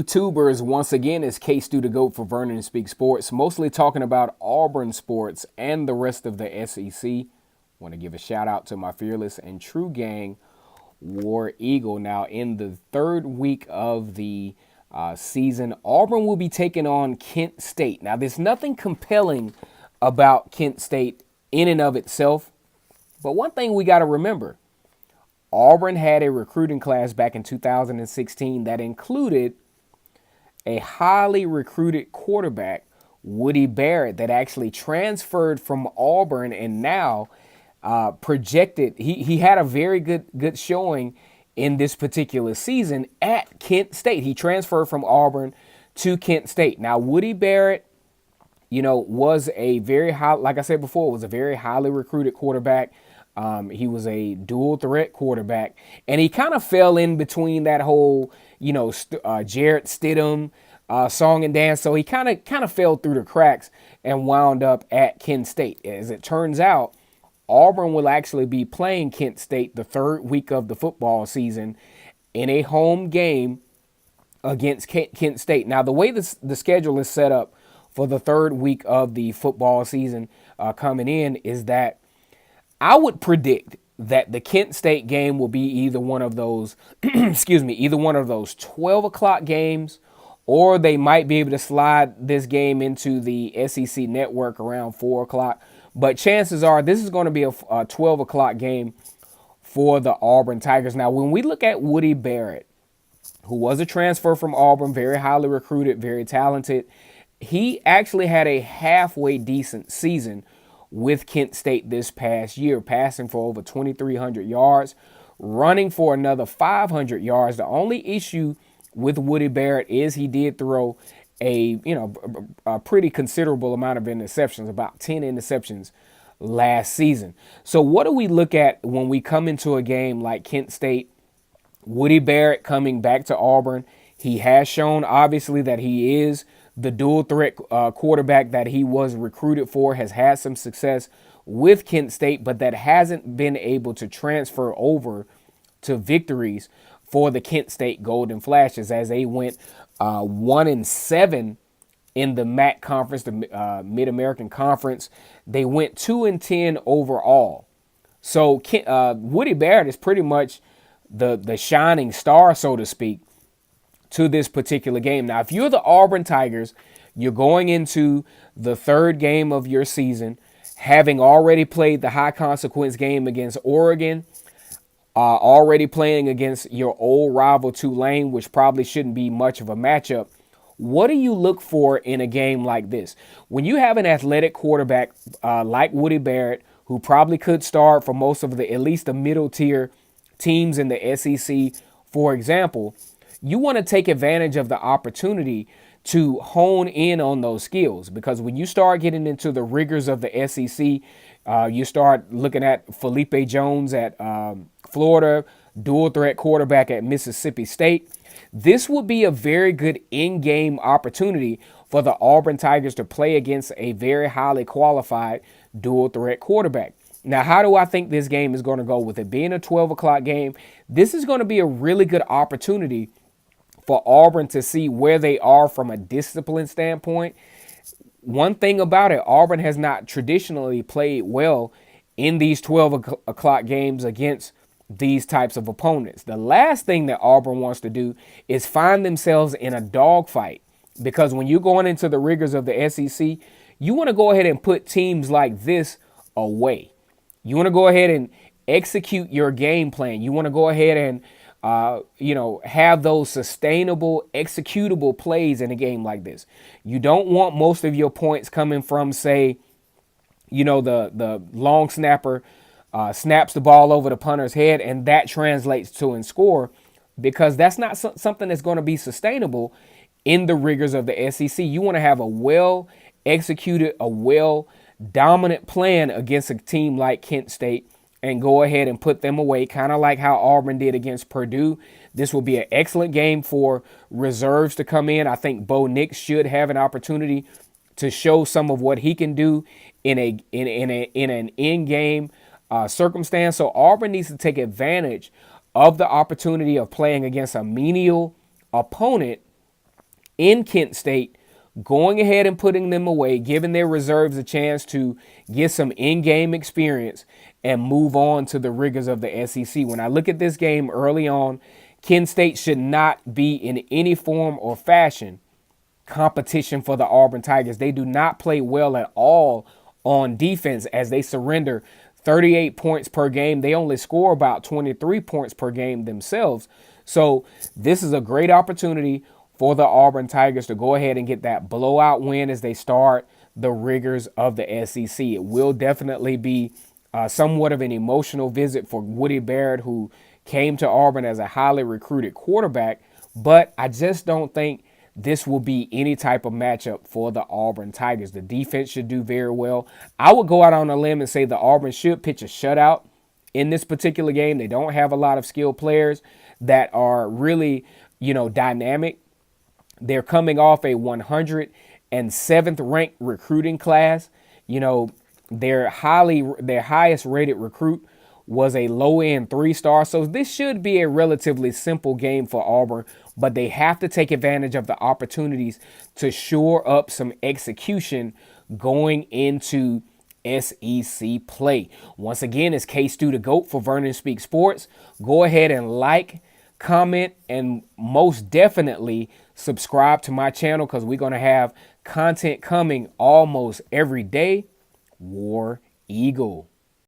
YouTubers? Once again, it's K-Stu the GOAT for Vernon and Speak Sports, mostly talking about Auburn sports and the rest of the SEC. Want to give a shout out to my fearless and true gang, War Eagle. Now, in the third week of the season, Auburn will be taking on Kent State. Now, there's nothing compelling about Kent State in and of itself, but one thing we got to remember, Auburn had a recruiting class back in 2016 that included a highly recruited quarterback, Woody Barrett, that actually transferred from Auburn and now projected. He had a very good showing in this particular season at Kent State. He transferred from Auburn to Kent State. Now, Woody Barrett, was a very high, like I said before, was a very highly recruited quarterback. He was a dual threat quarterback, and he kind of fell in between that whole, Jarrett Stidham song and dance. So he kind of fell through the cracks and wound up at Kent State. As it turns out, Auburn will actually be playing Kent State the third week of the football season in a home game against Kent State. Now, the way the schedule is set up for the third week of the football season coming in is that I would predict that the Kent State game will be either one of those, either one of those 12 o'clock games, or they might be able to slide this game into the SEC network around 4 o'clock. But chances are this is going to be a 12 o'clock game for the Auburn Tigers. Now, when we look at Woody Barrett, who was a transfer from Auburn, very highly recruited, very talented, he actually had a halfway decent season with Kent State this past year, passing for over 2,300 yards, running for another 500 yards. The only issue with Woody Barrett is he did throw a pretty considerable amount of interceptions, about 10 interceptions last season. So what do we look at when we come into a game like Kent State? Woody Barrett coming back to Auburn. He has shown, obviously, that he is the dual threat quarterback that he was recruited for, has had some success with Kent State, but that hasn't been able to transfer over to victories for the Kent State Golden Flashes, as they went 1-7 in the MAC conference, the Mid-American Conference. They went 2-10 overall. So Woody Barrett is pretty much the shining star, so to speak, to this particular game. Now, if you're the Auburn Tigers, you're going into the third game of your season, having already played the high consequence game against Oregon, already playing against your old rival Tulane, which probably shouldn't be much of a matchup. What do you look for in a game like this? When you have an athletic quarterback like Woody Barrett, who probably could start for most of at least the middle tier teams in the SEC, for example, you want to take advantage of the opportunity to hone in on those skills, because when you start getting into the rigors of the SEC, you start looking at Felipe Jones at Florida, dual threat quarterback at Mississippi State. This would be a very good in-game opportunity for the Auburn Tigers to play against a very highly qualified dual threat quarterback. Now, how do I think this game is going to go? With it being a 12 o'clock game, this is going to be a really good opportunity for Auburn to see where they are from a discipline standpoint. One thing about it, Auburn has not traditionally played well in these 12 o'clock games against these types of opponents. The last thing that Auburn wants to do is find themselves in a dogfight, because when you're going into the rigors of the SEC, you want to go ahead and put teams like this away. You want to go ahead and execute your game plan. You want to go ahead and have those sustainable, executable plays in a game like this. You don't want most of your points coming from, say, the long snapper snaps the ball over the punter's head and that translates to a score, because that's not something that's going to be sustainable in the rigors of the SEC. You want to have a well-executed, a well-dominant plan against a team like Kent State and go ahead and put them away, kind of like how Auburn did against Purdue. This will be an excellent game for reserves to come in. I think Bo Nix should have an opportunity to show some of what he can do in an in-game circumstance. So Auburn needs to take advantage of the opportunity of playing against a menial opponent in Kent State, going ahead and putting them away, giving their reserves a chance to get some in-game experience and move on to the rigors of the SEC. When I look at this game early on, Kent State should not be in any form or fashion competition for the Auburn Tigers. They do not play well at all on defense as they surrender 38 points per game. They only score about 23 points per game themselves. So this is a great opportunity for the Auburn Tigers to go ahead and get that blowout win as they start the rigors of the SEC. It will definitely be somewhat of an emotional visit for Woody Barrett, who came to Auburn as a highly recruited quarterback, but I just don't think this will be any type of matchup for the Auburn Tigers. The defense should do very well. I would go out on a limb and say the Auburn should pitch a shutout in this particular game. They don't have a lot of skilled players that are really, dynamic. They're coming off a 107th ranked recruiting class. Their highest rated recruit was a low-end 3-star. So this should be a relatively simple game for Auburn, but they have to take advantage of the opportunities to shore up some execution going into SEC play. Once again, it's K-Stu the GOAT for Vernon Speak Sports. Go ahead and like, comment, and most definitely subscribe to my channel because we're going to have content coming almost every day. War Eagle.